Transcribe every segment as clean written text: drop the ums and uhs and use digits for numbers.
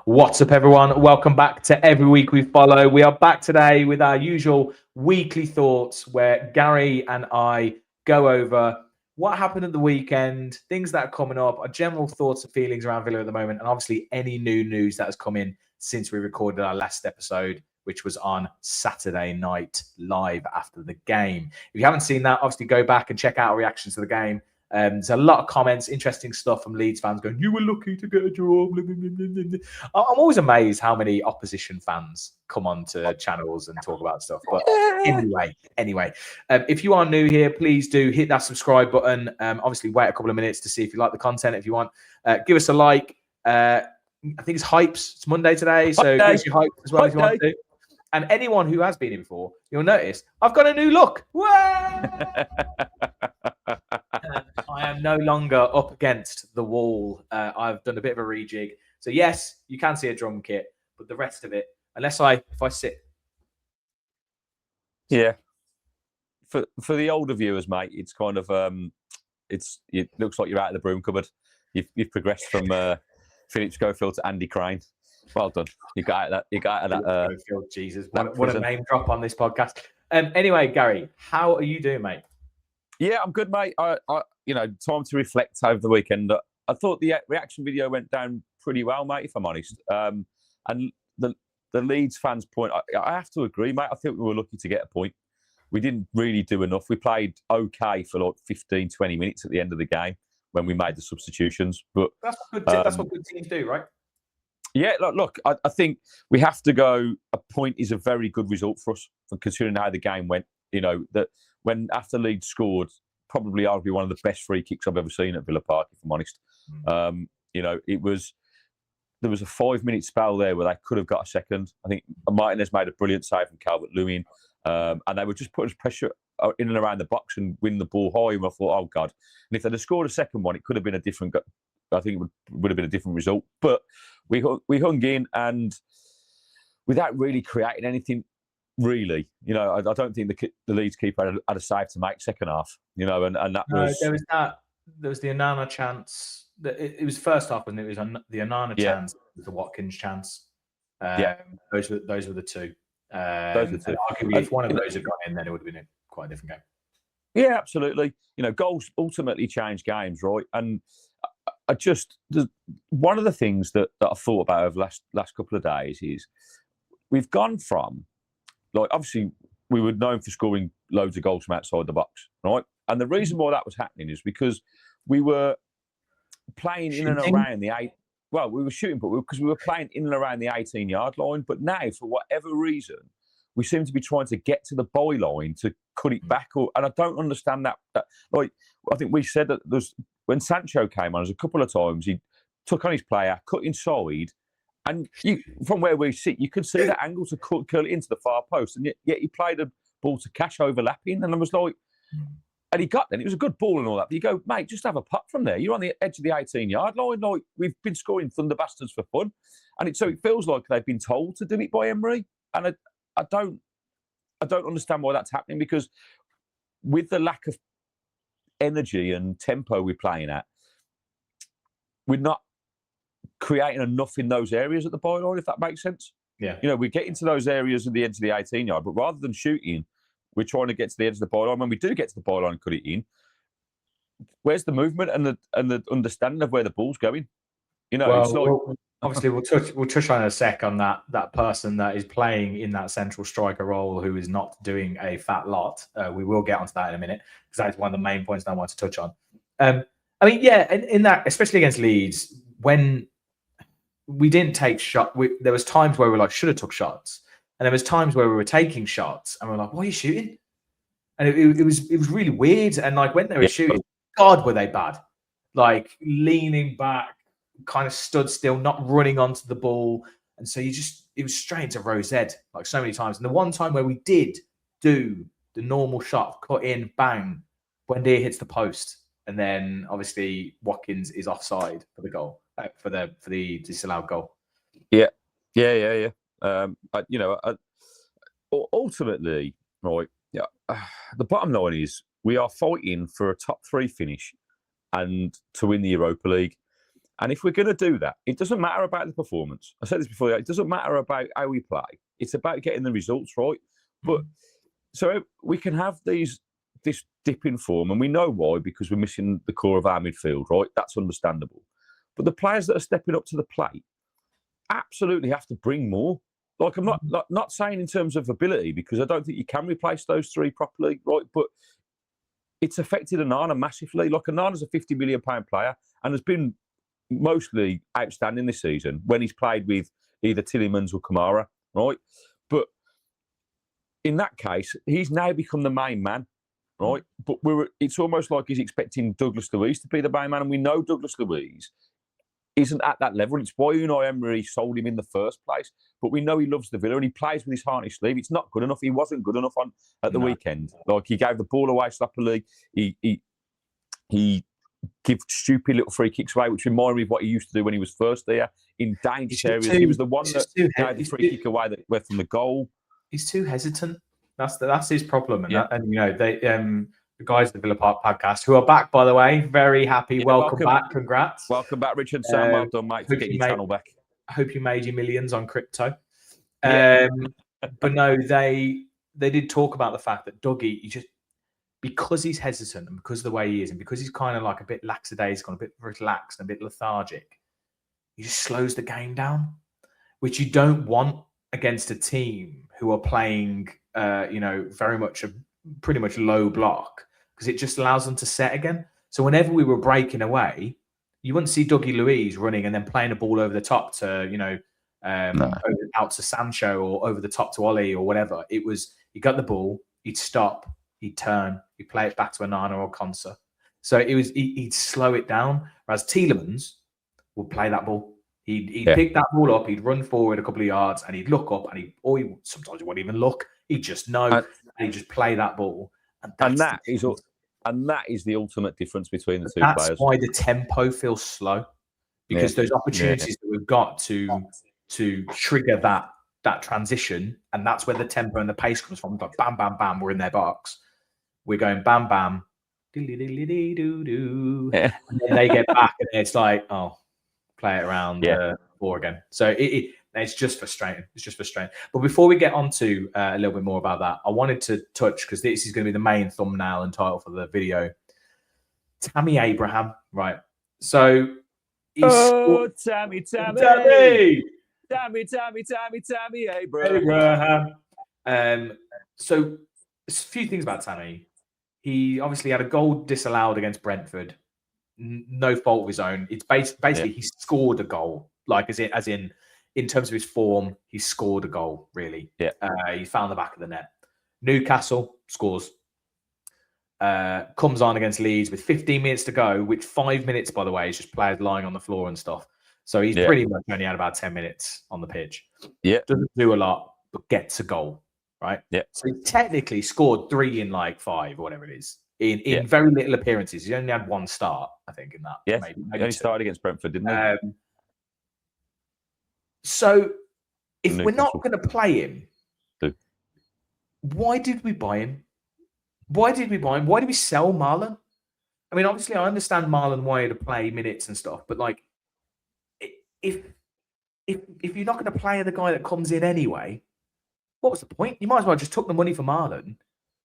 What's up, everyone? Welcome back to Every Week We Follow. We are back today with our usual weekly thoughts where Gary and I go over what happened at the weekend, things that are coming up, our general thoughts and feelings around Villa at the moment, and obviously any new news that has come in since we recorded our last episode, which was on Saturday night live after the game. If you haven't seen that, obviously go back and check out our reactions to the game. There's a lot of comments, interesting stuff from Leeds fans going, "You were lucky to get a draw." I'm always amazed how many opposition fans come on to channels and talk about stuff. But anyway, if you are new here, please do hit that subscribe button. Obviously, wait a couple of minutes to see if you like the content. If you want, give us a like. I think it's Hypes. It's Monday today, so give us your hype as well if you want to. And anyone who has been here before, you'll notice I've got a new look. I am no longer up against the wall. I've done a bit of a rejig. So yes, you can see a drum kit, but the rest of it, if I sit. Yeah. For the older viewers, mate, it's kind of it looks like you're out of the broom cupboard. You've progressed from Philip Schofield to Andy Crane. Well done. You got out of that. Jesus, what a name drop on this podcast. Anyway, Gary, how are you doing, mate? Yeah, I'm good, mate. I time to reflect over the weekend. I thought the reaction video went down pretty well, mate, if I'm honest. And the Leeds fans' point, I have to agree, mate. I think we were lucky to get a point. We didn't really do enough. We played okay for like 15, 20 minutes at the end of the game when we made the substitutions. But that's what good teams do, right? Yeah, look, I think we have to go. A point is a very good result for us, considering how the game went. You know, that when after Leeds scored, probably arguably one of the best free kicks I've ever seen at Villa Park, if I'm honest. There was a 5-minute spell there where they could have got a second. I think Martinez made a brilliant save from Calvert-Lewin, and they were just putting pressure in and around the box and win the ball high. And I thought, oh God! And if they'd have scored a second one, it could have been a different. I think it would have been a different result. But we hung in, and without really creating anything, really, I don't think the Leeds keeper had a save to make second half. And that was there was the Onana chance. It was first half when it was the Onana chance, the Watkins chance. Those were the two. Those were the two. Arguably, if one of those had gone in, then it would have been quite a different game. Yeah, absolutely. Goals ultimately change games, right? And one of the things that I thought about over the last couple of days is we've gone from, like, obviously we were known for scoring loads of goals from outside the box, right? And the reason why that was happening is because we were playing in and around the eight. Well, we were shooting, but because we were playing in and around the 18-yard line. But now, for whatever reason, we seem to be trying to get to the byline to cut it back. And I don't understand that. Like, I think we said that when Sancho came on, there's a couple of times he took on his player, cut inside, and from where we sit, you could see that angle to curl it into the far post, and yet he played a ball to Cash overlapping, and I was like, and he got then. It was a good ball and all that, but you go, mate, just have a putt from there. You're on the edge of the 18-yard line. Like, we've been scoring thunder bastards for fun, and so it feels like they've been told to do it by Emery, and I don't understand why that's happening, because with the lack of energy and tempo we're playing at, we're not creating enough in those areas at the byline, if that makes sense. Yeah. We get into those areas at the edge of the 18-yard, but rather than shooting, we're trying to get to the edge of the byline. When we do get to the byline and cut it in, where's the movement and the understanding of where the ball's going? Obviously, we'll touch on in a sec on that person that is playing in that central striker role who is not doing a fat lot. We will get onto that in a minute, because that's one of the main points that I want to touch on. In that, especially against Leeds, when we didn't take shot, there was times where we were like, should have took shots, and there was times where we were taking shots, and we were like, why are you shooting? And it was really weird. And like, when they were shooting, God, were they bad? Like, leaning back, kind of stood still, not running onto the ball. And so it was straight into Rose Ed, like so many times. And the one time where we did do the normal shot, cut in, bang, Buendia hits the post. And then obviously Watkins is offside for the goal, for the disallowed goal. Yeah. Ultimately, right. Yeah. The bottom line is we are fighting for a top 3 finish and to win the Europa League. And if we're going to do that, it doesn't matter about the performance. I said this before. It doesn't matter about how we play. It's about getting the results right. But so we can have this dip in form, and we know why, because we're missing the core of our midfield, right? That's understandable. But the players that are stepping up to the plate absolutely have to bring more. Like, I'm not saying in terms of ability, because I don't think you can replace those three properly, right? But it's affected Onana massively. Like, Onana's a £50 million player and has been mostly outstanding this season when he's played with either Tielemans or Kamara, right? But in that case, he's now become the main man, right? But it's almost like he's expecting Douglas Luiz to be the main man, and we know Douglas Luiz isn't at that level. It's why Unai Emery sold him in the first place. But we know he loves the Villa and he plays with his heart on his sleeve. It's not good enough. He wasn't good enough at the weekend. Like, he gave the ball away sloppily. He give stupid little free kicks away, which reminded me of what he used to do when he was first there in dangerous areas. He was the one that gave the free kick away that went from the goal. He's too hesitant. That's his problem. And you know, they the guys at the Villa Park podcast, who are back, by the way, very happy. Welcome back. Congrats. Welcome back, Richard. Sam, well done, mate, for getting your channel back. I hope you made your millions on crypto. But no, they did talk about the fact that Dougie, because he's hesitant and because of the way he is, and because he's kind of like a bit lackadaisical, a bit relaxed, and a bit lethargic, he just slows the game down, which you don't want against a team who are playing, very much pretty much low block, because it just allows them to set again. So whenever we were breaking away, you wouldn't see Dougie Luiz running and then playing a ball over the top to, out to Sancho or over the top to Ollie or whatever. It was, he got the ball, he'd stop, he'd turn, he'd play it back to Onana or Konsa. So it was, he'd slow it down. Whereas Tielemans would play that ball. He'd pick that ball up, he'd run forward a couple of yards, and he'd look up, and sometimes he wouldn't even look. He'd just know, and he'd just play that ball. And that is the ultimate difference between the two players. That's why the tempo feels slow, because those opportunities that we've got to trigger that transition, and that's where the tempo and the pace comes from. Like, bam, bam, bam, we're in their box. We're going bam, bam, doo-doo-doo-doo-doo. And then they get back, and it's like, oh, play it around four again. So it's just frustrating. It's just frustrating. But before we get on to a little bit more about that, I wanted to touch, because this is going to be the main thumbnail and title for the video, Tammy Abraham, right? So Tammy Abraham. So a few things about Tammy. He obviously had a goal disallowed against Brentford. No fault of his own. It's basically he scored a goal, like as in terms of his form, he scored a goal. Really, he found the back of the net. Newcastle scores. Comes on against Leeds with 15 minutes to go, which 5 minutes, by the way, is just players lying on the floor and stuff. So he's pretty much only had about 10 minutes on the pitch. Yeah, doesn't do a lot, but gets a goal, right? Yeah. So he technically scored 3 in like 5 or whatever it is. In very little appearances. He only had 1 start, I think, in that. Yeah, maybe he only started against Brentford, didn't he? So if we're not going to play him, why did we buy him? Why did we sell Marlon? I mean, obviously, I understand Marlon wanted to play minutes and stuff, but like, if you're not going to play the guy that comes in anyway, what was the point? You might as well just took the money for Marlon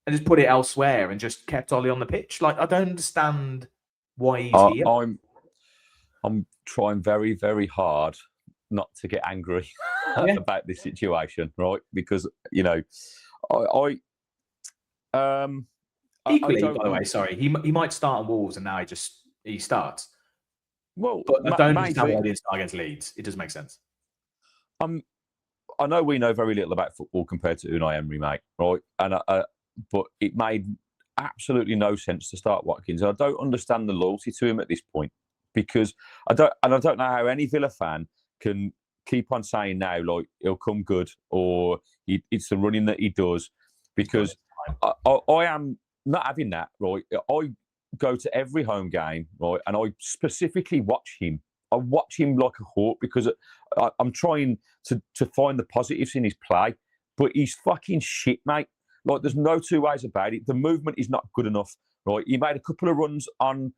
and just put it elsewhere and just kept Ollie on the pitch. Like, I don't understand why he's here. I'm trying very, very hard not to get angry about this situation, right? Because, equally, by the way, sorry, he might start on Wolves and now he starts. Well, but I don't understand why he didn't start against Leeds. It doesn't make sense. I know we know very little about football compared to Unai Emery, mate, right? And but it made absolutely no sense to start Watkins. I don't understand the loyalty to him at this point, because I don't know how any Villa fan can keep on saying now, like, he'll come good, or it's the running that he does, because I am not having that, right? I go to every home game, right, and I specifically watch him. I watch him like a hawk, because I'm trying to find the positives in his play, but he's fucking shit, mate. Like, there's no two ways about it. The movement is not good enough, right? He made a couple of runs on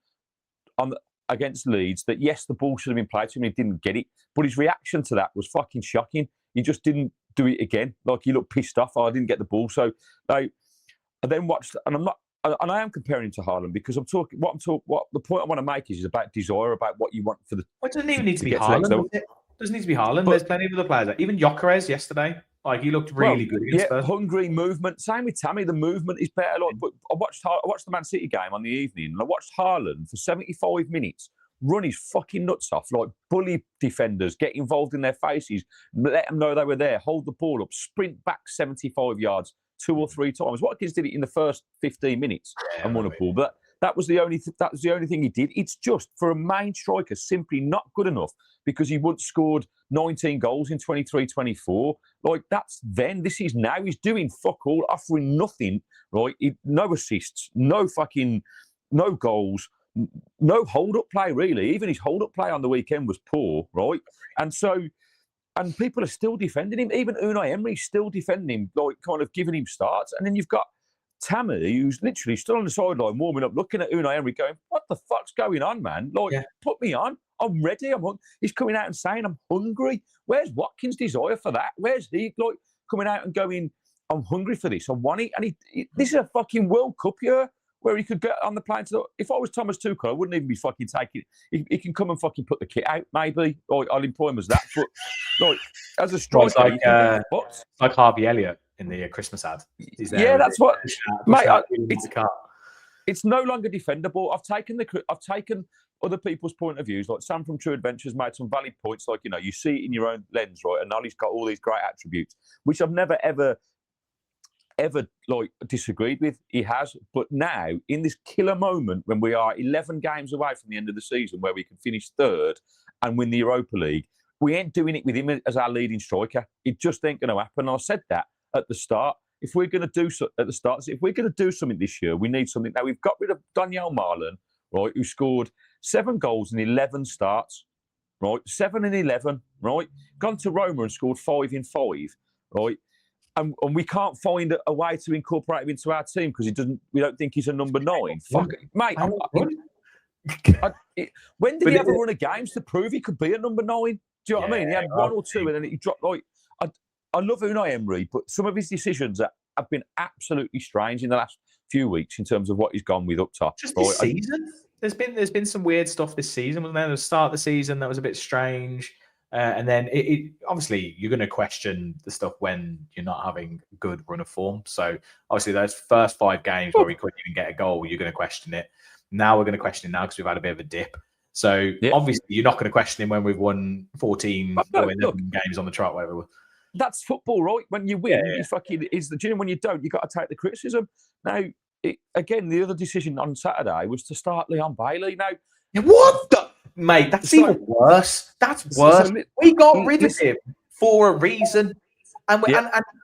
against Leeds that, yes, the ball should have been played to him and he didn't get it. But his reaction to that was fucking shocking. He just didn't do it again. Like, he looked pissed off. I didn't get the ball. So I then watched, and I am comparing him to Haaland because what the point I want to make is about desire, about what you want for the. It doesn't even need to be Haaland. It doesn't need to be Haaland. There's plenty of other players. Even Gyökeres yesterday, like, he looked really good against Spurs. Hungry movement. Same with Tammy. The movement is better. Like, but I watched the Man City game on the evening, and I watched Haaland for 75 minutes run his fucking nuts off, like bully defenders, get involved in their faces, let them know they were there, hold the ball up, sprint back 75 yards 2 or 3 times. Watkins did it in the first 15 minutes and won a ball, but that was the only thing he did. It's just, for a main striker, simply not good enough because he once scored 19 goals in 23-24. Like, that's then. This is now. He's doing fuck all, offering nothing, right? No assists, no goals, no hold-up play, really. Even his hold-up play on the weekend was poor, right? And people are still defending him. Even Unai Emery's still defending him, like, kind of giving him starts. And then you've got Tammy, who's literally still on the sideline, warming up, looking at Unai Emery going, what the fuck's going on, man? Like, put me on. I'm ready. He's coming out and saying, I'm hungry. Where's Watkins' desire for that? Where's he, like, coming out and going, I'm hungry for this. I want it. And this is a fucking World Cup year where he could get on the plane. If I was Thomas Tuchel, I wouldn't even be fucking taking it. He can come and fucking put the kit out, maybe. Or I'll employ him as that. But, like, as a striker, like Harvey Elliott in the Christmas ad. Yeah, that's what, mate. It's no longer defendable. I've taken other people's point of views. Like Sam from True Adventures made some valid points. Like, you see it in your own lens, right? And Ollie's got all these great attributes, which I've never ever like disagreed with. He has, but now in this killer moment when we are 11 games away from the end of the season, where we can finish third and win the Europa League, we ain't doing it with him as our leading striker. It just ain't going to happen. I said that at the start. If we're going to do something this year, we need something. Now, we've got rid of Daniel Marlon, right, who scored 7 goals in 11 starts, right, 7 and 11, right, gone to Roma and scored 5 in 5, right, and we can't find a way to incorporate him into our team because we don't think he's a number 9. Fuck it, mate. When did he ever run a games to prove he could be a number 9? Do you know what I mean? He had 1 or 2 and then he dropped. Like, I love Unai Emery, but some of his decisions have been absolutely strange in the last few weeks in terms of what he's gone with up top. Just this season, there's been some weird stuff this season. Wasn't there? The start of the season that was a bit strange, and then it obviously you're going to question the stuff when you're not having a good run of form. So obviously those first 5 games where we couldn't even get a goal, you're going to question it. Now we're going to question it now because we've had a bit of a dip. So obviously you're not going to question him when we've won 14 or 11 games on the trot, whatever it was. That's football, right? When you win, you fucking is the gym. When you don't, you got to take the criticism. Now, again, the other decision on Saturday was to start Leon Bailey. Now, what the mate? That's even worse. That's worse. We got rid of him for a reason, and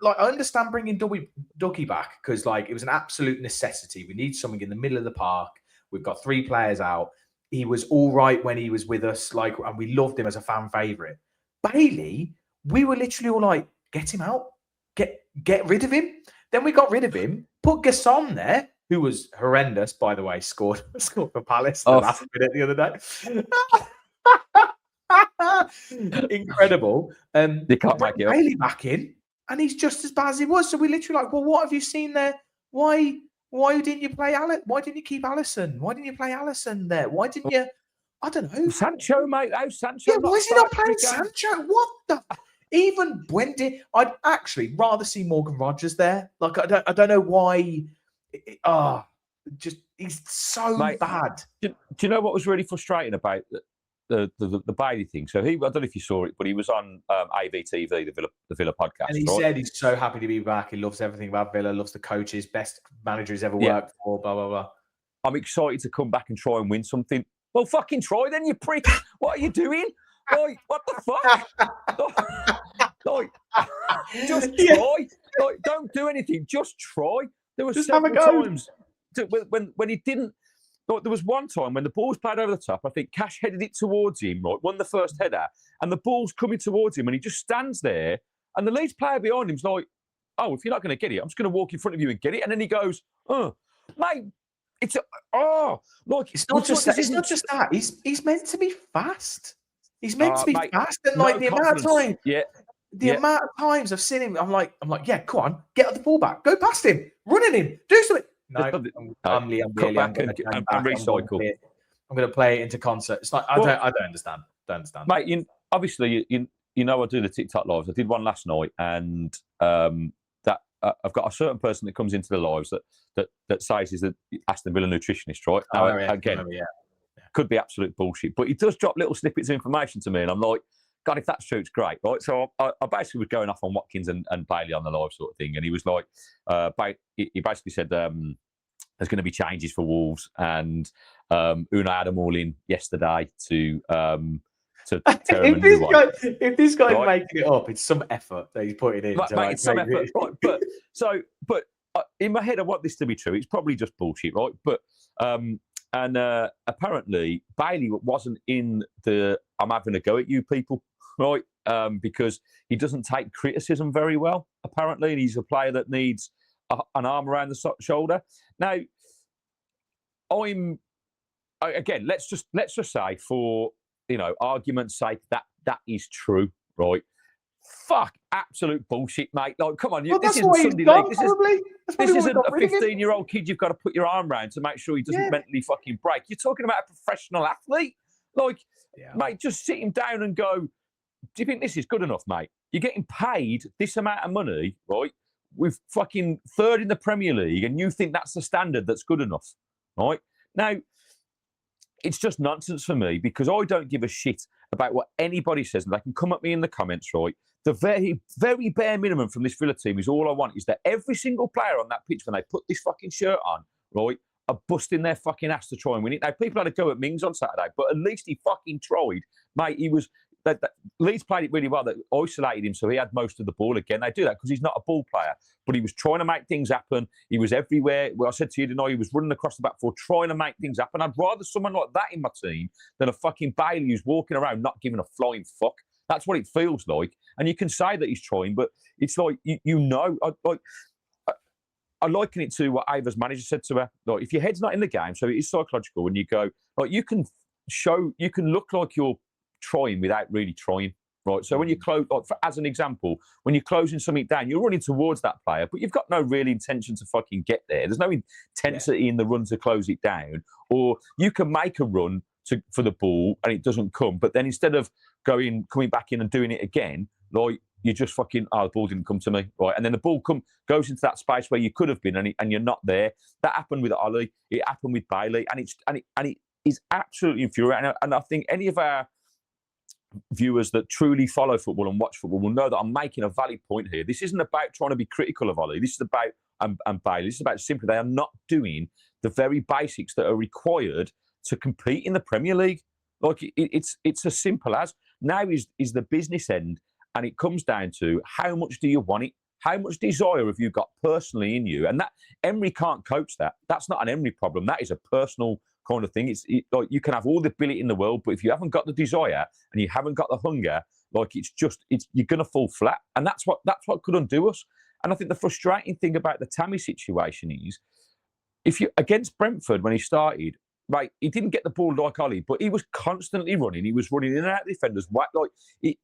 like I understand bringing Dougie back because like it was an absolute necessity. We need something in the middle of the park. We've got 3 players out. He was all right when he was with us, like, and we loved him as a fan favourite. Bailey. We were literally all like, get him out, get rid of him. Then we got rid of him, put Gasson there, who was horrendous, by the way, scored for Palace the last minute the other day. Incredible. You can't make it up. Bailey back in, and he's just as bad as he was. So we literally like, well, what have you seen there? Why didn't you play Alex? Why didn't you keep Alisson? Why didn't you play Alisson there? Why didn't you? I don't know. Sancho, mate. Oh, Sancho. Yeah, why is he not playing Sancho? What the? Even Wendy, I'd actually rather see Morgan Rogers there. Like, I don't know why. He's so bad. Do you know what was really frustrating about the Bailey thing? So I don't know if you saw it, but he was on AVTV, the Villa podcast. And he said he's so happy to be back. He loves everything about Villa, loves the coaches, best manager he's ever worked for, blah, blah, blah. I'm excited to come back and try and win something. Well, fucking try then, you prick. What are you doing? Like, what the fuck? Like, just try. Like, don't do anything. Just try. There were several times when he didn't. Like, there was one time when the ball was played over the top. I think Cash headed it towards him, right? Won the first header, and the ball's coming towards him, and he just stands there. And the Leeds player behind him's like, "Oh, if you're not going to get it, I'm just going to walk in front of you and get it." And then he goes, "Oh, mate, It's it's not just that. It's not just that. He's meant to be fast. He's meant to be fast, and like the amount of time, the amount of times I've seen him, I'm like, yeah, come on, get the ball back, go past him, run at him, do something. No, I'm recycle. I'm going to play it into concert. It's like I don't understand. Mate. Obviously, you know, I do the TikTok lives. I did one last night, and that I've got a certain person that comes into the lives that says he's the Aston Villa nutritionist, right? Now, again, could be absolute bullshit, but he does drop little snippets of information to me, and I'm like, God, if that's true, it's great, right? So I basically was going off on Watkins and Bailey on the live sort of thing, and he was like, he basically said there's going to be changes for Wolves, and Unai had them all in yesterday to if this guy's making it up, it's some effort that he's putting in. It's some effort, right? But in my head, I want this to be true. It's probably just bullshit, right? But apparently Bailey wasn't in the "I'm having a go at you" people, right? Because he doesn't take criticism very well, apparently, and he's a player that needs an arm around the shoulder. Now, again, let's just say, for argument's sake, that is true, right? Fuck, absolute bullshit, mate. Like, come on, this isn't Sunday League. This isn't a 15-year-old kid you've got to put your arm around to make sure he doesn't mentally fucking break. You're talking about a professional athlete. Like, mate, just sit him down and go, do you think this is good enough, mate? You're getting paid this amount of money, right? With fucking third in the Premier League, and you think that's the standard that's good enough, right? Now, it's just nonsense for me, because I don't give a shit about what anybody says, and they can come at me in the comments, right? The very, very bare minimum from this Villa team is all I want is that every single player on that pitch, when they put this fucking shirt on, right, are busting their fucking ass to try and win it. Now, people had a go at Mings on Saturday, but at least he fucking tried. Mate, he was... Leeds played it really well. That isolated him, so he had most of the ball again. They do that because he's not a ball player, but he was trying to make things happen. He was everywhere. Well, I said to you tonight, he was running across the back four, trying to make things happen. I'd rather someone like that in my team than a fucking Bailey who's walking around not giving a flying fuck. That's what it feels like. And you can say that he's trying, but it's like I liken it to what Ava's manager said to her. Like, if your head's not in the game, so it is psychological, and you go, like, you can look like you're trying without really trying, right? So when you close, as an example, when you're closing something down, you're running towards that player, but you've got no real intention to fucking get there. There's no intensity in the run to close it down. Or you can make a run for the ball and it doesn't come, but then instead of coming back in and doing it again, like, you just fucking, the ball didn't come to me, right? And then the ball goes into that space where you could have been, and you're not there. That happened with Ollie. It happened with Bailey, and it is absolutely infuriating. And I think any of our viewers that truly follow football and watch football will know that I'm making a valid point here. This isn't about trying to be critical of Ollie. This is about and Bailey. This is about simply they are not doing the very basics that are required to compete in the Premier League. Like, it's as simple as now is the business end, and it comes down to how much do you want it? How much desire have you got personally in you? And that Emery can't coach that. That's not an Emery problem. That is a personal kind of thing. Like, you can have all the ability in the world, but if you haven't got the desire and you haven't got the hunger, like, you're going to fall flat. And that's what could undo us. And I think the frustrating thing about the Tammy situation is, if you against Brentford when he started, right, he didn't get the ball like Ollie, but he was constantly running. He was running in and out of defenders. Like, he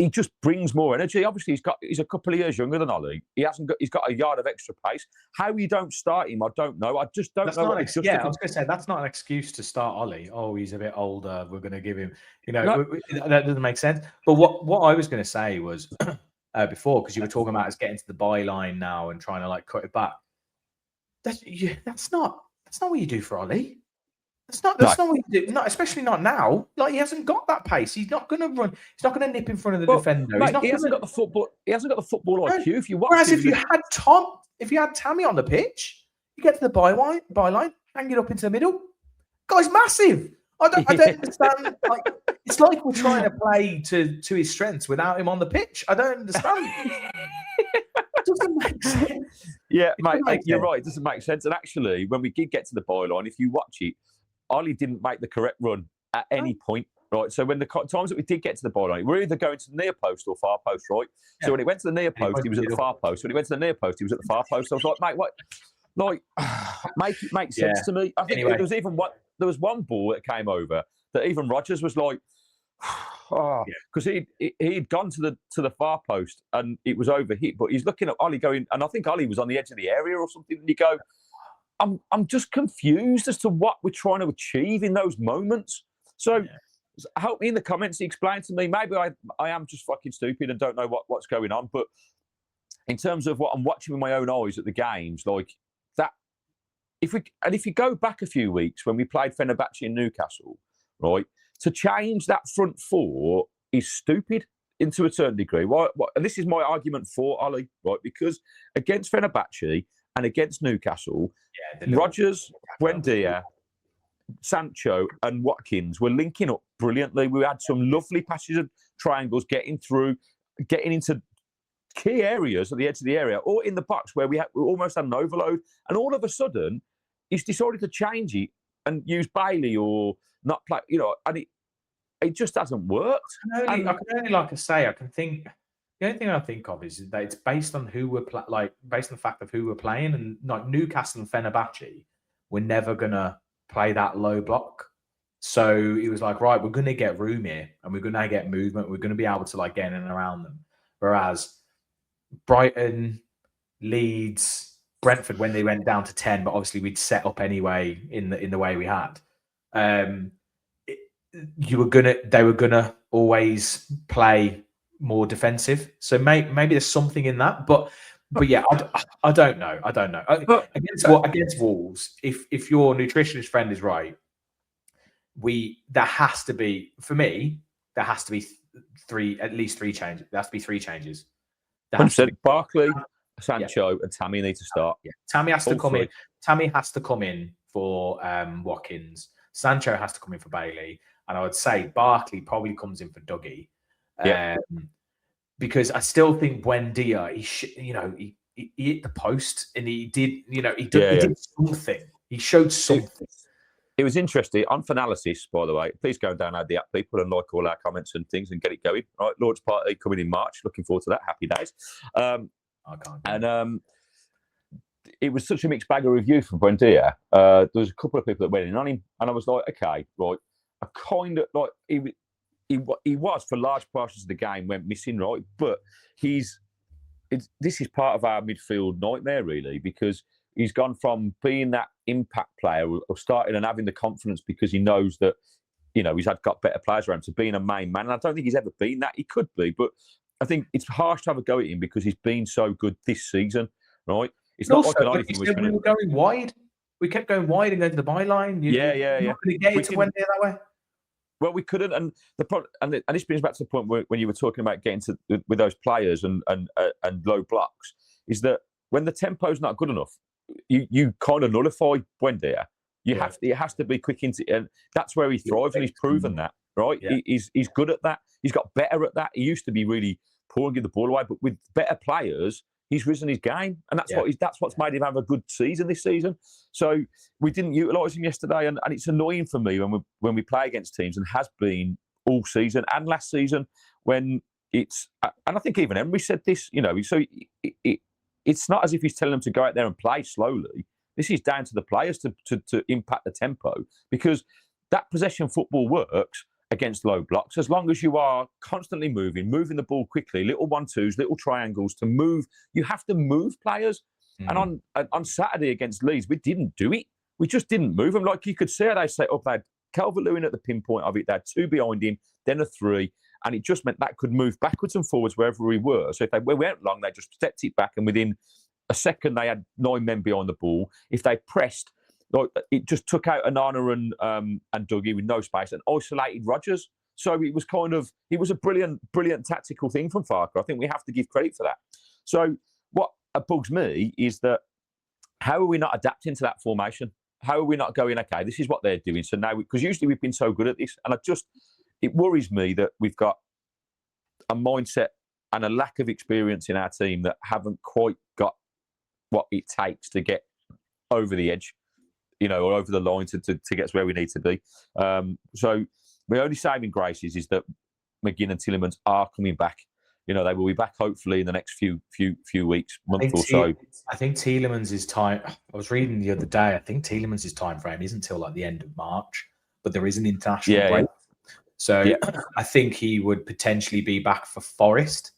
just brings more energy. Obviously, he's a couple of years younger than Ollie. He's got a yard of extra pace. How you don't start him, I don't know. I just don't know. I was going to say, that's not an excuse to start Ollie. Oh, he's a bit older, we're going to give him. That doesn't make sense. But what I was going to say was before, because you were talking about us getting to the byline now and trying to, like, cut it back. That's not what you do for Ollie. That's not what you do. Not especially not now. Like, he hasn't got that pace. He's not going to run. He's not going to nip in front of the defender. Mate, he hasn't got the football. He hasn't got the football IQ. Whereas if you had Tammy on the pitch, you get to the byline, hang it up into the middle. Guy's massive. I don't understand. Like, it's like we're trying to play to his strengths without him on the pitch. I don't understand. It doesn't make sense. Yeah, mate, you're right. It doesn't make sense. And actually, when we did get to the byline, if you watch it, Ollie didn't make the correct run at any point, right? So when the times that we did get to the byline, we're either going to the near post or far post, right? Yeah. So when it went to the near post, he was at the far post. When it went to the near post, he was at the far post. I was like, like, make it make sense to me. I think Anyway. there was one ball that came over that even Rodgers was like, because he'd gone to the far post and it was overhit, but he's looking at Ollie going, and I think Ollie was on the edge of the area or something. And you go, I'm just confused as to what we're trying to achieve in those moments. So help me in the comments, explain to me. Maybe I am just fucking stupid and don't know what's going on. But in terms of what I'm watching with my own eyes at the games, like that, if you go back a few weeks when we played Fenerbahce in Newcastle, right, to change that front four is stupid into a certain degree. And this is my argument for Ollie, right? Because against Fenerbahce and against Newcastle, Rodgers, Buendia, Sancho and Watkins were linking up brilliantly. We had some lovely passes of triangles getting into key areas at the edge of the area or in the box where we almost had an overload. And all of a sudden, he's decided to change it and use Bailey or not play, and it just hasn't worked. I can only like I say, I can think. The only thing I think of is that it's based on who we're based on the fact of who we're playing, and like Newcastle and Fenerbahce, we're never gonna play that low block. So it was like, right, we're gonna get room here, and we're gonna get movement. We're gonna be able to like get in and around them. Whereas Brighton, Leeds, Brentford, when they went down to 10, but obviously we'd set up anyway in the way we had. They were gonna always play more defensive. So maybe there's something in that, but yeah, I don't know. Against Wolves, if your nutritionist friend is right, there has to be at least three changes. There has to be three changes. 100%. Barkley, Sancho, and Tammy need to start. Yeah. Tammy has to come in. Tammy has to come in for Watkins. Sancho has to come in for Bailey, and I would say Barkley probably comes in for Dougie. Because I still think Buendia, he hit the post and he did something. He showed something. It was interesting. On Finalysis, by the way, please go and download the app, people, and like all our comments and things and get it going. Right, launch party coming in March. Looking forward to that. Happy days. I can't. And it was such a mixed bag of review from Buendia. There was a couple of people that went in on him, and I was like, okay, right. I kind of like he was for large portions of the game went missing, right? But this is part of our midfield nightmare, really, because he's gone from being that impact player or starting and having the confidence because he knows that, he's got better players around to being a main man. And I don't think he's ever been that. He could be, but I think it's harsh to have a go at him because he's been so good this season, right? It's not also, like we were going wide. We kept going wide and going to the byline. Yeah. Not going to get it to Wendy that way. Well, we couldn't, and this brings back to the point when you were talking about getting with those players and low blocks, is that when the tempo's not good enough, you kind of nullify Buendia. It has to be quick into, and that's where he thrives, and he's proven that, right? Yeah. He's good at that. He's got better at that. He used to be really poor and give the ball away, but with better players, he's risen his game, and that's what's made him have a good season this season. So we didn't utilise him yesterday, and it's annoying for me when we play against teams, and has been all season and last season when it's. And I think even Emery said this, So it's not as if he's telling them to go out there and play slowly. This is down to the players to impact the tempo, because that possession football works against low blocks as long as you are constantly moving the ball quickly, little 1-2s, little triangles to move. You have to move players. And on Saturday against Leeds, we didn't do it. We just didn't move them. Like you could see how they set up. They had Calvert-Lewin at the pinpoint of it. They had two behind him, then a three. And it just meant that could move backwards and forwards wherever we were. So if they went long, they just stepped it back. And within a second, they had 9 men behind the ball. If they pressed, like, it just took out Anana and Dougie with no space and isolated Rodgers. So it was a brilliant tactical thing from Farker. I think we have to give credit for that. So what bugs me is that how are we not adapting to that formation? How are we not going, okay, this is what they're doing. So now, because usually we've been so good at this, and it worries me that we've got a mindset and a lack of experience in our team that haven't quite got what it takes to get over the edge, or over the line to get us where we need to be. So my only saving grace is that McGinn and Tielemans are coming back. they will be back hopefully in the next few weeks, month or so. I think Tielemans' time. I was reading the other day. I think Tielemans' time frame isn't until like the end of March, but there is an international break. So I think he would potentially be back for Forest.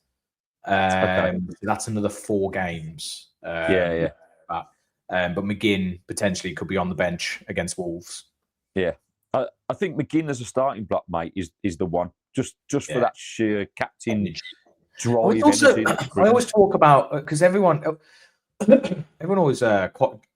So that's another 4 games. But McGinn potentially could be on the bench against Wolves. Yeah, I think McGinn as a starting block, mate, is the one. Just for that sheer captain drive. I always talk about, because everyone always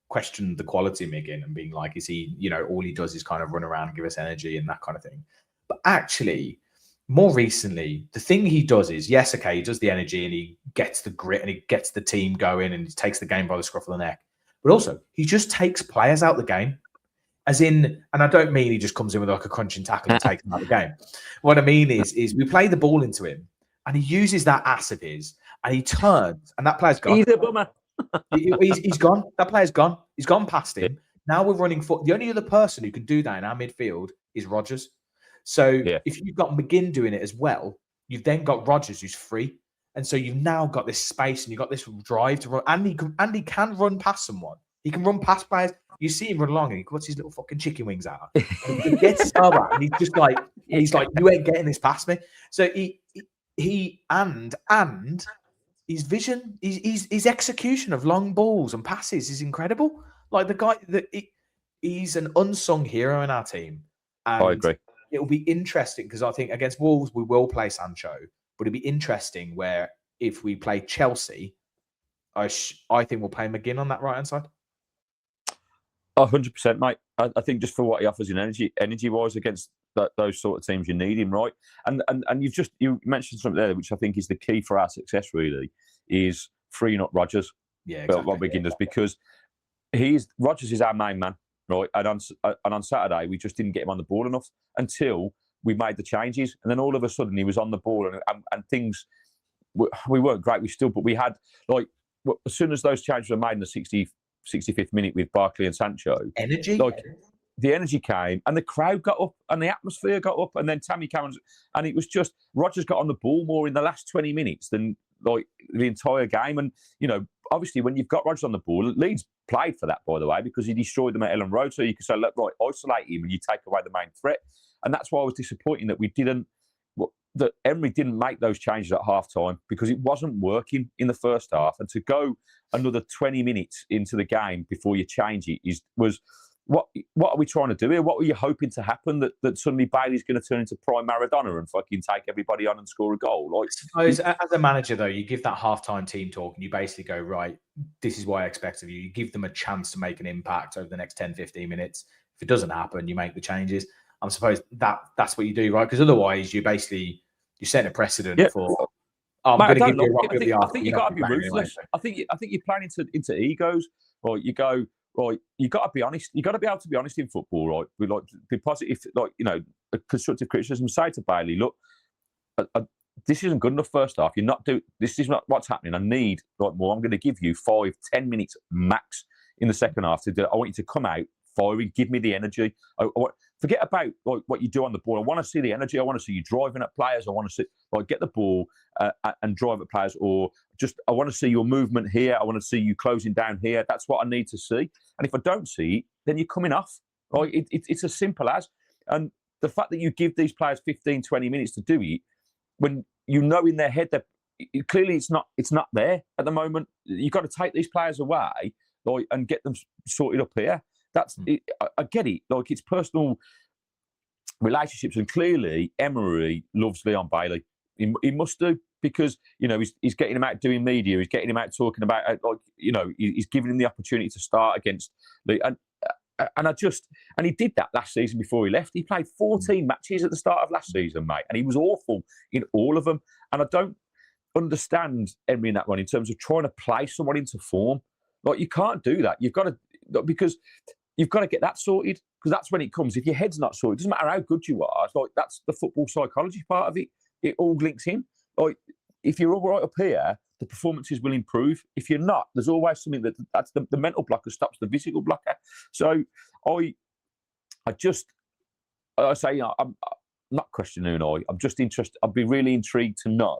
questioned the quality of McGinn and being like, is he, all he does is kind of run around and give us energy and that kind of thing. But actually, more recently, the thing he does is, yes, okay, he does the energy and he gets the grit and he gets the team going and he takes the game by the scruff of the neck. But also, he just takes players out of the game. As in, and I don't mean he just comes in with like a crunching tackle and takes him out of the game. What I mean is we play the ball into him and he uses that ass of his and he turns and that player's gone. He's a bummer. He's gone. That player's gone. He's gone past him. Now we're running for the only other person who can do that in our midfield is Rodgers. So if you've got McGinn doing it as well, you've then got Rodgers who's free. And so you've now got this space and you've got this drive to run. And he can run past someone. He can run past players. You see him run along and he puts his little fucking chicken wings out. And he gets over and he's just like, you ain't getting this past me. So he his vision, his execution of long balls and passes is incredible. Like the guy he's an unsung hero in our team. And I agree. It'll be interesting because I think against Wolves we will play Sancho, but it'll be interesting where if we play Chelsea, I think we'll play McGinn on that right hand side. 100%, mate. I think just for what he offers in energy wise against those sort of teams, you need him, right? And you mentioned something there, which I think is the key for our success. Really, is freeing up Rodgers. Yeah, exactly. What McGinn does, because Rodgers is our main man, right? And on Saturday we just didn't get him on the ball enough until we made the changes, and then all of a sudden he was on the ball, and things we weren't great. But we had as soon as those changes were made in the 65th minute with Barkley and Sancho, the energy came and the crowd got up and the atmosphere got up, and then Tammy came and it was just Rodgers got on the ball more in the last 20 minutes than the entire game. And obviously when you've got Rodgers on the ball, Leeds played for that, by the way, because he destroyed them at Ellen Road. So you could say, look, right, isolate him and you take away the main threat. And that's why I was disappointed that Emery didn't make those changes at half time, because it wasn't working in the first half. And to go another 20 minutes into the game before you change it was what are we trying to do here? What were you hoping to happen? That suddenly Bailey's going to turn into prime Maradona and fucking take everybody on and score a goal? I suppose as a manager, though, you give that halftime team talk and you basically go, right, this is what I expect of you. You give them a chance to make an impact over the next 10, 15 minutes. If it doesn't happen, you make the changes. I suppose that's what you do, right? Because otherwise, you set a precedent for. I'm going to give you a rock up the arse. I think you got to be ruthless. I think you're playing into egos, or you go. Right, you got to be honest. You got to be able to be honest in football, right? Be positive, a constructive criticism. Say to Bailey, look, this isn't good enough. First half, this is not what's happening. I need more. I'm going to give you 5-10 minutes max in the second half to do. I want you to come out firing, give me the energy. Forget about what you do on the ball. I want to see the energy. I want to see you driving at players. I want to see get the ball and drive at players, or just I want to see your movement here. I want to see you closing down here. That's what I need to see. And if I don't see it, then you're coming off. Right? It's as simple as. And the fact that you give these players 15, 20 minutes to do it, when you know in their head that clearly it's not there at the moment. You've got to take these players away and get them sorted up here. That's I get it. It's personal relationships, and clearly Emery loves Leon Bailey. He must do, because he's getting him out doing media. He's getting him out talking about he's giving him the opportunity to start against and he did that last season before he left. He played 14 matches at the start of last season, mate, and he was awful in all of them. And I don't understand Emery in that one in terms of trying to play someone into form. You can't do that. You've got to, because you've got to get that sorted, because that's when it comes. If your head's not sorted, it doesn't matter how good you are. It's that's the football psychology part of it. It all links in. If you're all right up here, the performances will improve. If you're not, there's always something that's the mental blocker stops the physical blocker. So I'm not questioning. I'm just interested. I'd be really intrigued to know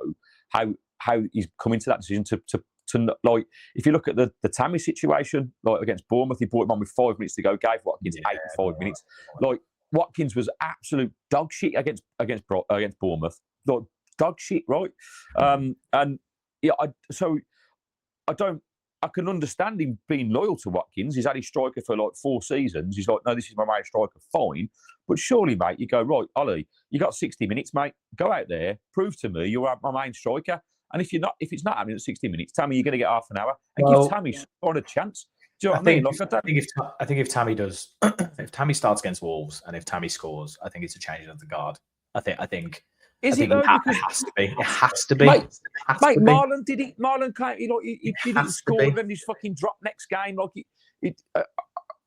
how how he's come into that decision to like, if you look at the Tammy situation, like against Bournemouth, he brought him on with 5 minutes to go, gave Watkins 85 minutes. Like, Watkins was absolute dog shit against Bournemouth. Like, dog shit, right? And yeah, I can understand him being loyal to Watkins. He's had his striker for like 4 seasons. He's like, no, this is my main striker, fine. But surely, mate, you go, right, Ollie, you got 60 minutes, mate. Go out there, prove to me you're my main striker. And if it's not happening at 60 minutes, Tammy, you're going to get half an hour and give Tammy a chance. Do you know what I mean? I think if Tammy does, if Tammy starts against Wolves and if Tammy scores, I think it's a change of the guard. I think. Is it though? It has to be. It has to be. Mate, Marlon did it. Marlon can't. He didn't score and then he's fucking dropped next game. Like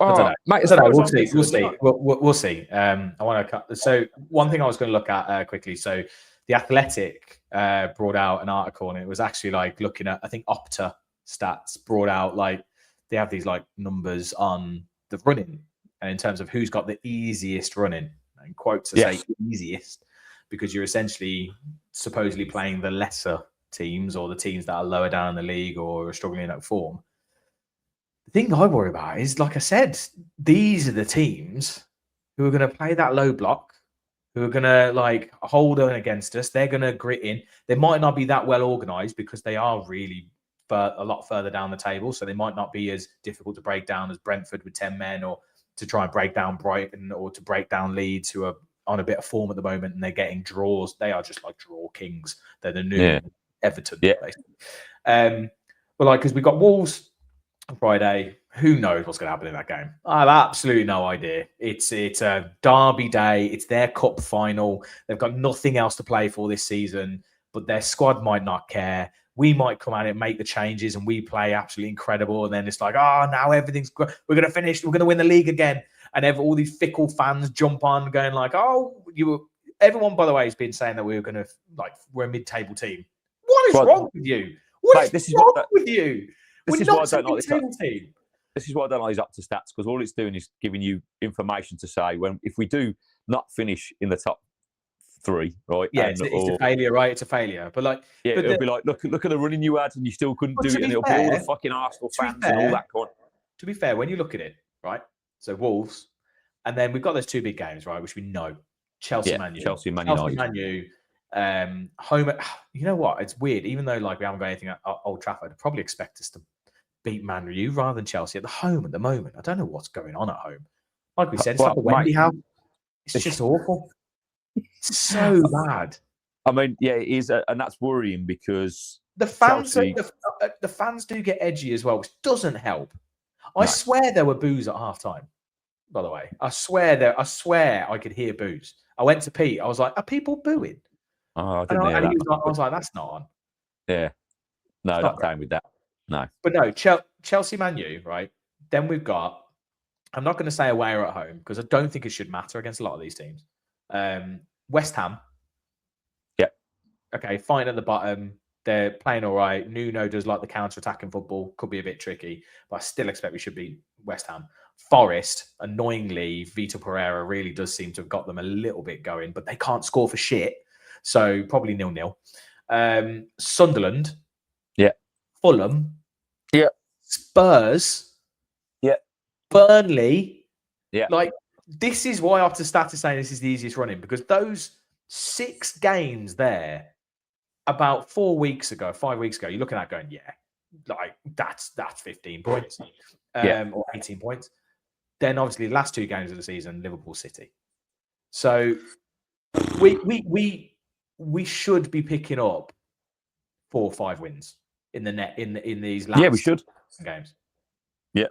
I don't know. Mate, We'll see. We'll see. I want to cut. So one thing I was going to look at quickly. So the Athletic brought out an article, and it was actually like looking at, I think Opta stats brought out, like they have these like numbers on the running, and in terms of who's got the easiest running, and quotes to say easiest, because you're essentially supposedly playing the lesser teams or the teams that are lower down in the league or are struggling at form. The thing I worry about is, like I said, these are the teams who are going to play that low block, who are going to like hold on against us. They're going to grit in. They might not be that well organised because they are really a lot further down the table. So they might not be as difficult to break down as Brentford with 10 men, or to try and break down Brighton, or to break down Leeds, who are on a bit of form at the moment and they're getting draws. They are just like draw kings. They're the new Everton. Basically. But like, because we got Wolves on Friday, who knows what's going to happen in that game? I have absolutely no idea. It's a derby day. It's their cup final. They've got nothing else to play for this season, but their squad might not care. We might come out and make the changes and we play absolutely incredible. And then it's like, now everything's good. We're going to finish. We're going to win the league again. And all these fickle fans jump on going like, everyone, by the way, has been saying that we're a mid-table team. What is wrong with you? What is wrong with you? We're not a mid-table team. This is why I don't like these up to stats, because all it's doing is giving you information to say if we do not finish in the top 3, right? Yeah, it's a failure, right? It's a failure. But like, it'll be like, look at the running you had and you still couldn't do it, and it'll be all the fucking Arsenal fans and all that kind. To be fair, when you look at it, right? So Wolves, and then we've got those 2 big games, right? Which we know, Chelsea, Man U, Chelsea, Man United. Home. You know what? It's weird. Even though like we haven't got anything at Old Trafford, I'd probably expect us to beat Man U rather than Chelsea at the home at the moment. I don't know what's going on at home. Like we said, it's like the Wendy House. It's just awful. It's so bad. I mean, yeah, it is, and that's worrying because the fans, the fans do get edgy as well, which doesn't help. I swear there were boos at halftime. By the way, I swear I could hear boos. I went to Pete. I was like, "Are people booing?" Oh, I didn't hear that. I was like, "That's not on." Yeah, no, not down with that. No, but no, Chelsea, Man U, right? Then we've got. I'm not going to say away or at home because I don't think it should matter against a lot of these teams. West Ham. Yeah. Okay, fine at the bottom. They're playing all right. Nuno does like the counter-attacking football. Could be a bit tricky, but I still expect we should beat West Ham. Forest, annoyingly, Vitor Pereira really does seem to have got them a little bit going, but they can't score for shit. So probably 0-0. Sunderland. Yeah. Fulham. Yeah. Spurs. Yeah. Burnley. Yeah. Like, this is why after stats is saying this is the easiest running, because those 6 games there about 5 weeks ago, you're looking at going, like that's 15 points, or 18 points. Then obviously the last 2 games of the season, Liverpool City. So we should be picking up 4 or 5 wins in these last we should games. Yeah,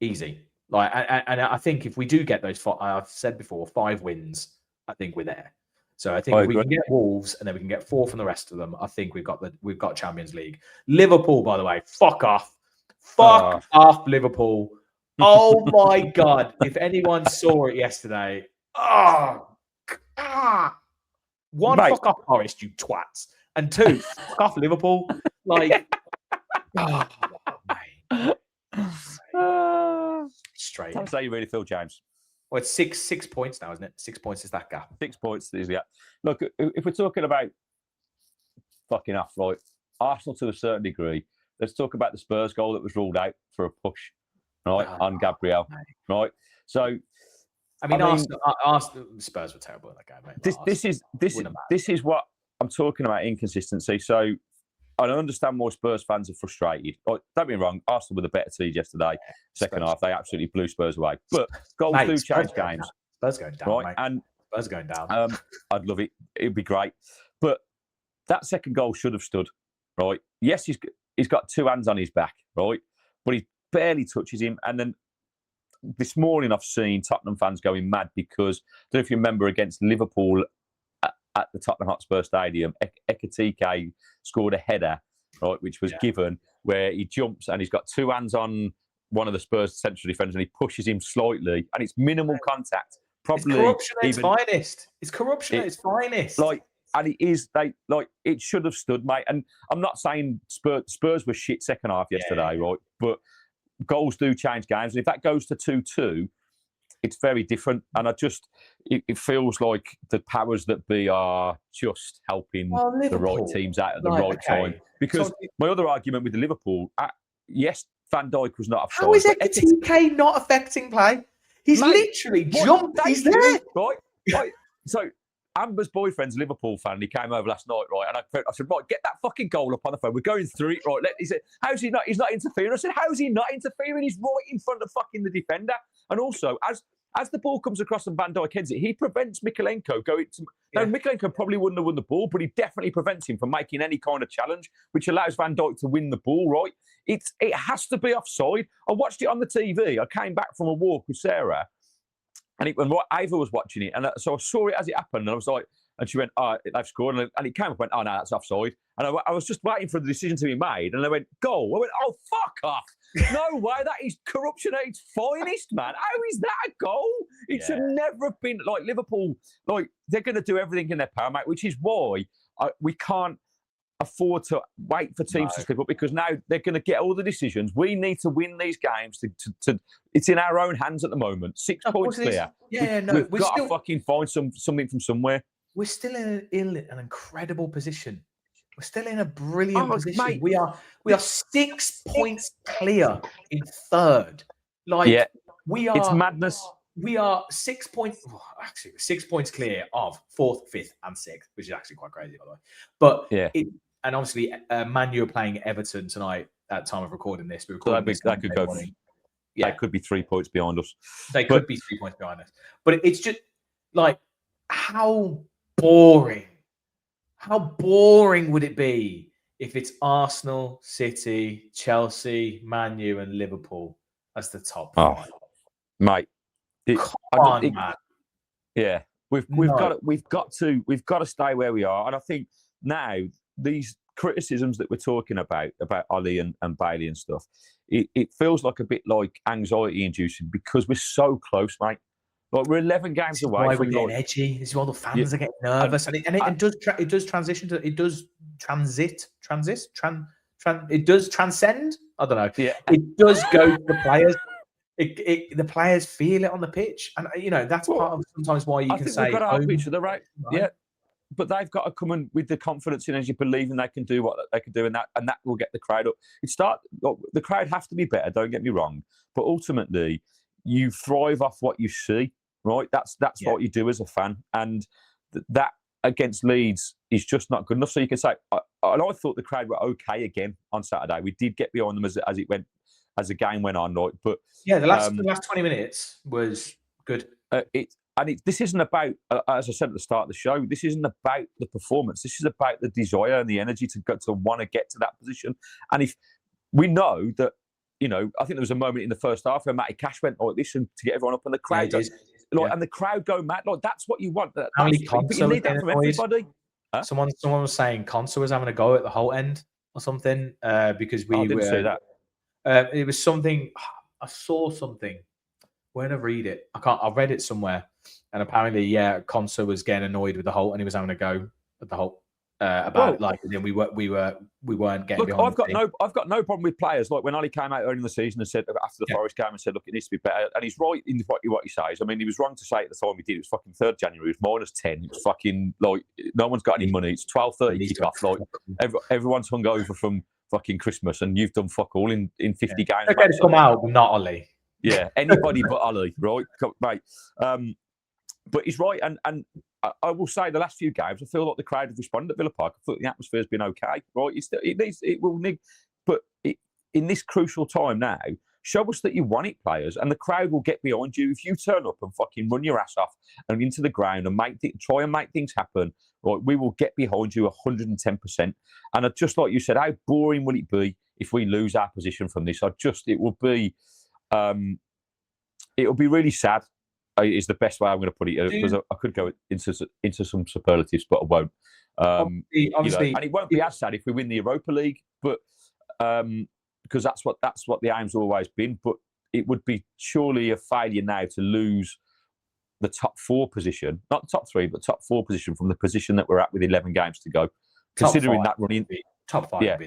easy. Like, and I think if we do get those, I've said before, 5 wins, I think we're there. So I think if we can get Wolves and then we can get 4 from the rest of them, I think we've got Champions League. Liverpool, by the way, fuck off, Liverpool. Oh my God! If anyone saw it yesterday, one, mate. Fuck off Forest, you twats, and 2, fuck off Liverpool. Like, mate. Straight. That's how you really feel, James. Well, it's 6 points now, isn't it? 6 points is that gap. 6 points is the gap. Look, if we're talking about fucking off, right? Arsenal to a certain degree. Let's talk about the Spurs goal that was ruled out for a push, right, on Gabriel, right? So, I mean, Arsenal, Spurs were terrible in that game, mate. This is what I'm talking about, inconsistency. So, I understand why Spurs fans are frustrated. Like, don't be wrong, Arsenal were the better team yesterday. Second half, they absolutely blew Spurs away. But goals do change games. Spurs going down, right? Mate. And Spurs going down. I'd love it. It'd be great. But that second goal should have stood, right? Yes, he's got two hands on his back, right? But he barely touches him. And then this morning, I've seen Tottenham fans going mad because, I don't know if you remember, against Liverpool at the Tottenham Hotspur Stadium, Ekitike scored a header, right, which was given, where he jumps and he's got two hands on one of the Spurs central defenders and he pushes him slightly, and it's minimal contact. Probably it's corruption at its finest. It's corruption at its finest. And it is, it should have stood, mate. And I'm not saying Spurs were shit second half yesterday, right? But goals do change games. And if that goes to 2-2, it's very different. And it feels like the powers that be are just helping the right teams out at the right time. Because my other argument with the Liverpool, yes, Van Dijk was not offside. How is Ekitike not affecting play? He's literally jumped. He's there. Right. So Amber's boyfriend's a Liverpool fan. He came over last night, right? And I said, right, get that fucking goal up on the phone. We're going through it, right? He said, how's he not? He's not interfering. I said, how's he not interfering? He's right in front of fucking the defender. And also, as the ball comes across and Van Dijk heads it, he prevents Mikalenko going to... Now, Mikalenko probably wouldn't have won the ball, but he definitely prevents him from making any kind of challenge, which allows Van Dijk to win the ball, right? It has to be offside. I watched it on the TV. I came back from a walk with Sarah, and Ava was watching it, and so I saw it as it happened, and I was like, and she went, "Oh, they've scored," and it came up and went, "Oh no, that's offside." And I was just waiting for the decision to be made, and I went, "Goal!" I went, "Oh, fuck off! No way, that is corruption at its finest, man. How is that a goal? It should never have been like Liverpool. Like they're going to do everything in their power, mate, which is why we can't afford to wait for teams to slip up, because now they're going to get all the decisions. We need to win these games. To it's in our own hands at the moment. 6 points clear. We've got to fucking find something from somewhere. We're still in an incredible position. We're still in a brilliant position. Mate, we are 6 points clear in third. We are. It's madness. We are 6 points. Actually, 6 points clear of fourth, fifth, and sixth, which is actually quite crazy, by the way. But and obviously, Man U are playing Everton tonight at time of recording this. That could go. That could be 3 points behind us. They could be 3 points behind us. But it's just like, how boring. How boring would it be if it's Arsenal, City, Chelsea, Man U, and Liverpool as the top five? Mate, man. Yeah, we've got to stay where we are, and I think now these criticisms that we're talking about Ollie and Bailey and stuff, it feels like a bit like anxiety inducing because we're so close, mate. Like we're 11 games away. Why we're getting edgy. This is why the fans are getting nervous, and it does transition to it does transcend. I don't know. Yeah. It does go to the players. The players feel it on the pitch, and that's part of sometimes why you can say we've got to help each other, right? Yeah, but they've got to come in with the confidence in as you believe in they can do what they can do, and that will get the crowd up. The crowd have to be better. Don't get me wrong, but ultimately you thrive off what you see, right? That's what you do as a fan, and that against Leeds is just not good enough. So you can say, I thought the crowd were okay again on Saturday. We did get behind them as it went. As the game went on, right? But the last 20 minutes was good. This isn't about, as I said at the start of the show, this isn't about the performance. This is about the desire and the energy to want to get to that position. And if we know that, I think there was a moment in the first half where Matty Cash went like this and to get everyone up, and the crowd and the crowd go mad. Like that's what you want. But you need that from everybody. Huh? Someone was saying Conser was having a go at the whole end or something because we didn't say that. It was something. I saw something. Where did I read it? I read it somewhere, and apparently, Conser was getting annoyed with the Holt, and he was having a go at the Holt. about then we weren't getting look, behind. I've got no problem with players. Like when Ollie came out early in the season and said after the Forest game and said, look, it needs to be better. And he's right in what he says. I mean, he was wrong to say at the time he did. It was fucking 3rd January. It was -10. It was fucking like no one's got any money. It's 12:30 kick-off. Like everyone's hungover from fucking Christmas, and you've done fuck all in 50 games. Okay, to come out, but not Ollie. Yeah, anybody but Ollie, right, mate. But he's right, and I will say the last few games, I feel like the crowd have responded at Villa Park. I thought the atmosphere's been okay, right? It will need, but in this crucial time now, show us that you want it, players, and the crowd will get behind you. If you turn up and fucking run your ass off and into the ground and try and make things happen, right? We will get behind you 110%. And just like you said, how boring will it be if we lose our position from this? It will be really sad. Is the best way I'm going to put it, because I could go into some superlatives, but I won't. Obviously, and it won't be as sad if we win the Europa League, but because that's what the aim's always been. But it would be surely a failure now to lose the top 4 position, not the top 3, but top 4 position from the position that we're at with 11 games to go. Considering that running, top 5, yeah.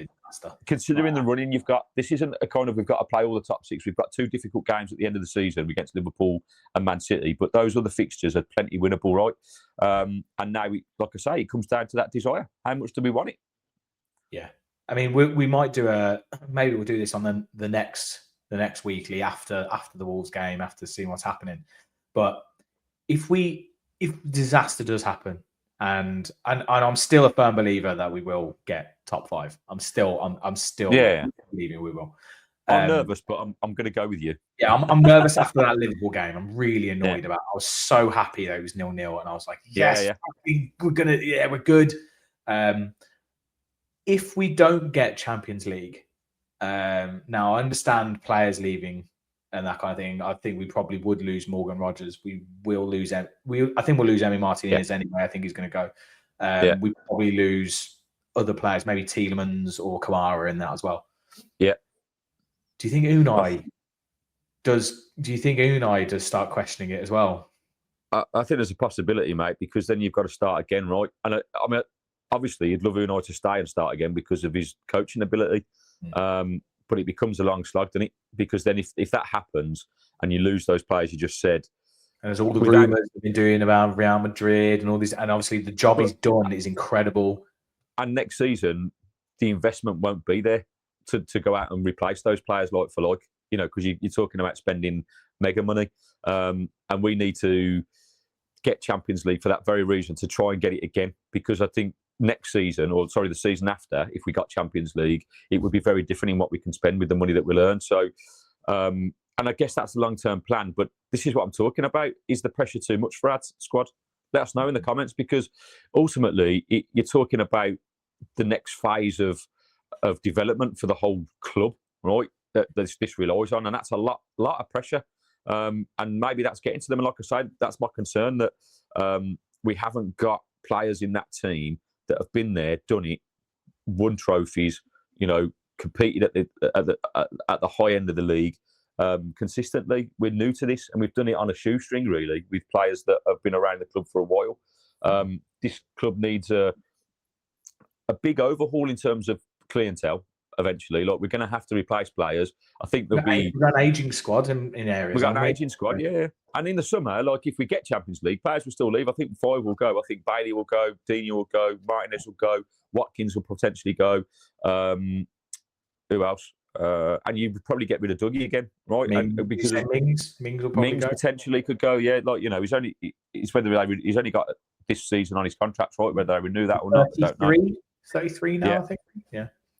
Considering the running you've got, this isn't a kind of we've got to play all the top 6. We've got 2 difficult games at the end of the season against Liverpool and Man City, but those other fixtures are plenty winnable, right? And now, like I say, it comes down to that desire. How much do we want it? Yeah, I mean, we might do maybe we'll do this on the next weekly after the Wolves game, after seeing what's happening. But if disaster does happen, and I'm still a firm believer that we will get top 5. I'm still believing we will. I'm nervous, but I'm going to go with you. Yeah, I'm nervous after that Liverpool game. I'm really annoyed about it. I was so happy that it was 0-0, and I was like, yes, we're good. If we don't get Champions League, now I understand players leaving and that kind of thing. I think we probably would lose Morgan Rogers. We will lose. I think we'll lose Emi Martinez anyway. I think he's going to go. We probably lose other players, maybe Tielemans or Kamara in that as well. Yeah. Do you think Unai does? Do you think Unai does start questioning it as well? I think there's a possibility, mate, because then you've got to start again, right? And I mean, obviously, you'd love Unai to stay and start again because of his coaching ability. But it becomes a long slog, doesn't it? Because then if that happens and you lose those players you just said. And there's all the rumours they've been doing about Real Madrid and all these. And obviously the job he's done is incredible. And next season, the investment won't be there to go out and replace those players like for like. You know, because you're talking about spending mega money. And we need to get Champions League for that very reason, to try and get it again. Because I think next season, the season after, if we got Champions League, it would be very different in what we can spend with the money that we'll earn. So, and I guess that's the long-term plan. But this is what I'm talking about. Is the pressure too much for our squad? Let us know in the comments, because ultimately you're talking about the next phase of development for the whole club, right? That this relies on, and that's a lot of pressure. And maybe that's getting to them. And like I said, that's my concern, that we haven't got players in that team that have been there, done it, won trophies, competed at the high end of the league consistently. We're new to this, and we've done it on a shoestring, really, with players that have been around the club for a while. This club needs a big overhaul in terms of clientele. Eventually, like, we're going to have to replace players. I think there'll be... We've got an ageing squad in areas. We've got an ageing squad, yeah. And in the summer, like, if we get Champions League, players will still leave. I think 5 will go. I think Bailey will go, Dini will go, Martinez will go, Watkins will potentially go. Who else? And you would probably get rid of Dougie again, right? Mings will probably go. Potentially could go, yeah. Like, he's only got this season on his contract, right? Whether they renew that or not, I don't know. 33 now, I think.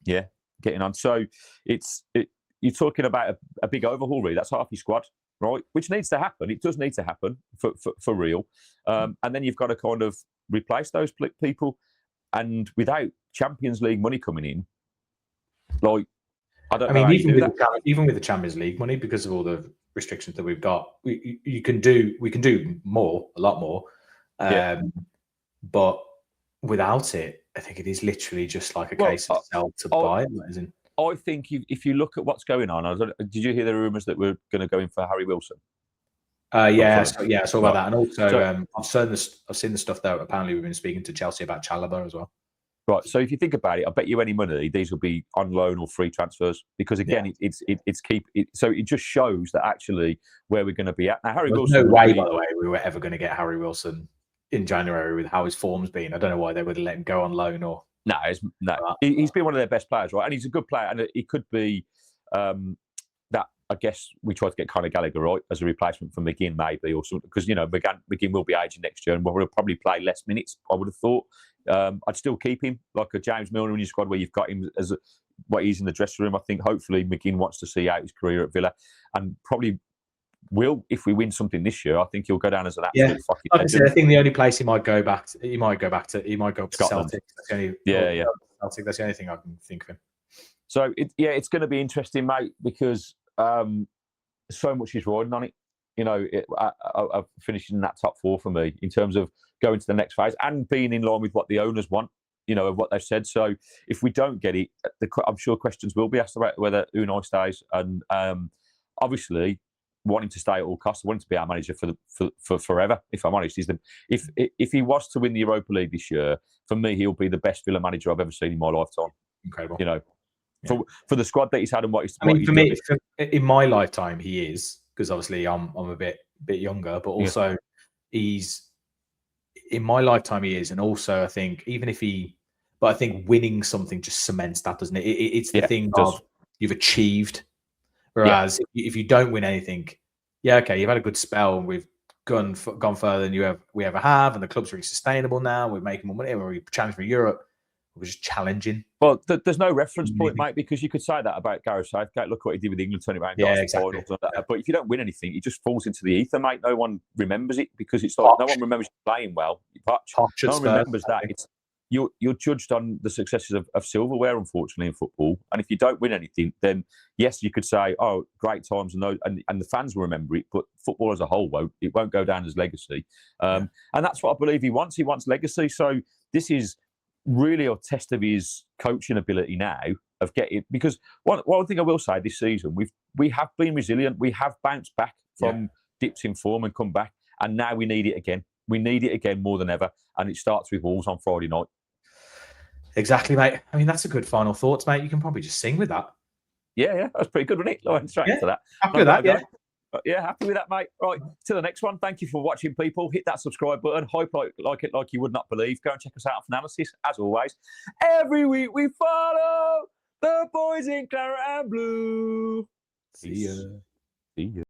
Yeah. Getting on. So you're talking about a big overhaul, really. That's half your squad, right? Which needs to happen. It does need to happen for real. And then you've got to kind of replace those people. And without Champions League money coming in, like, I don't know. I mean, even with the Champions League money, because of all the restrictions that we've got, we can do more, a lot more. But without it, I think it is literally just like a case of sell to buy. I think if you look at what's going on, did you hear the rumours that we're going to go in for Harry Wilson? I saw about that, and also I've seen the stuff that apparently we've been speaking to Chelsea about Chalobah as well. Right. So if you think about it, I bet you any money these will be on loan or free transfers because again, so it just shows that actually where we're going to be at now. Harry There's Wilson. no way, by the way, we were ever going to get Harry Wilson in January with how his form's been. I don't know why they would have let him go on loan or. No, he's been one of their best players, right? And he's a good player, and he could be that. I guess we tried to get Conor Gallagher right as a replacement for McGinn, maybe, or something, because McGinn will be aging next year, and we'll probably play less minutes. I would have thought. I'd still keep him like a James Milner in your squad, where you've got him as what he's in the dressing room. I think hopefully McGinn wants to see out his career at Villa, and probably will if we win something this year. I think he'll go down as an absolute fucking legend. I think the only place he might go back to, he might go to Scotland. Celtic. That's the only, Celtic. That's the only thing I can think of him. So it's going to be interesting, mate, because so much is riding on it. I finishing in that top four for me in terms of going to the next phase and being in line with what the owners want. Of what they've said. So if we don't get it, I'm sure questions will be asked about whether Unai stays, and obviously wanting to stay at all costs, wanting to be our manager for forever. If I'm honest, if he was to win the Europa League this year, for me, he'll be the best Villa manager I've ever seen in my lifetime. Incredible. For the squad that he's had and what he's. For me, in my lifetime, he is, because obviously I'm a bit younger, but also he's. In my lifetime, he is, and also I think I think winning something just cements that, doesn't it? It's the thing of you've achieved. Whereas if you don't win anything, you've had a good spell, and we've gone further than we ever have, and the club's really sustainable now. We're making more money, and we're challenging for Europe. We're just challenging. Well, there's no reference point, mate, because you could say that about Gareth Southgate. Look what he did with England, turning around, exactly. But if you don't win anything, it just falls into the ether, mate. No one remembers it because it's like no one remembers playing well. No one remembers that. It's you're judged on the successes of silverware, unfortunately, in football. And if you don't win anything, then yes, you could say, "Oh, great times," and the fans will remember it. But football as a whole won't go down as legacy. And that's what I believe he wants. He wants legacy. So this is really a test of his coaching ability now of getting, because one thing I will say this season, we have been resilient. We have bounced back from dips in form and come back, and now we need it again. We need it again more than ever, and it starts with Wolves on Friday night. Exactly, mate. I mean, that's a good final thoughts, mate. You can probably just sing with that. Yeah, that's pretty good, wasn't it? I went straight into that. Happy with that, Yeah, happy with that, mate. Right, to the next one. Thank you for watching, people. Hit that subscribe button. Hype like it like you would not believe. Go and check us out for analysis, as always. Every week we follow the boys in Claret and Blue. See ya. See ya.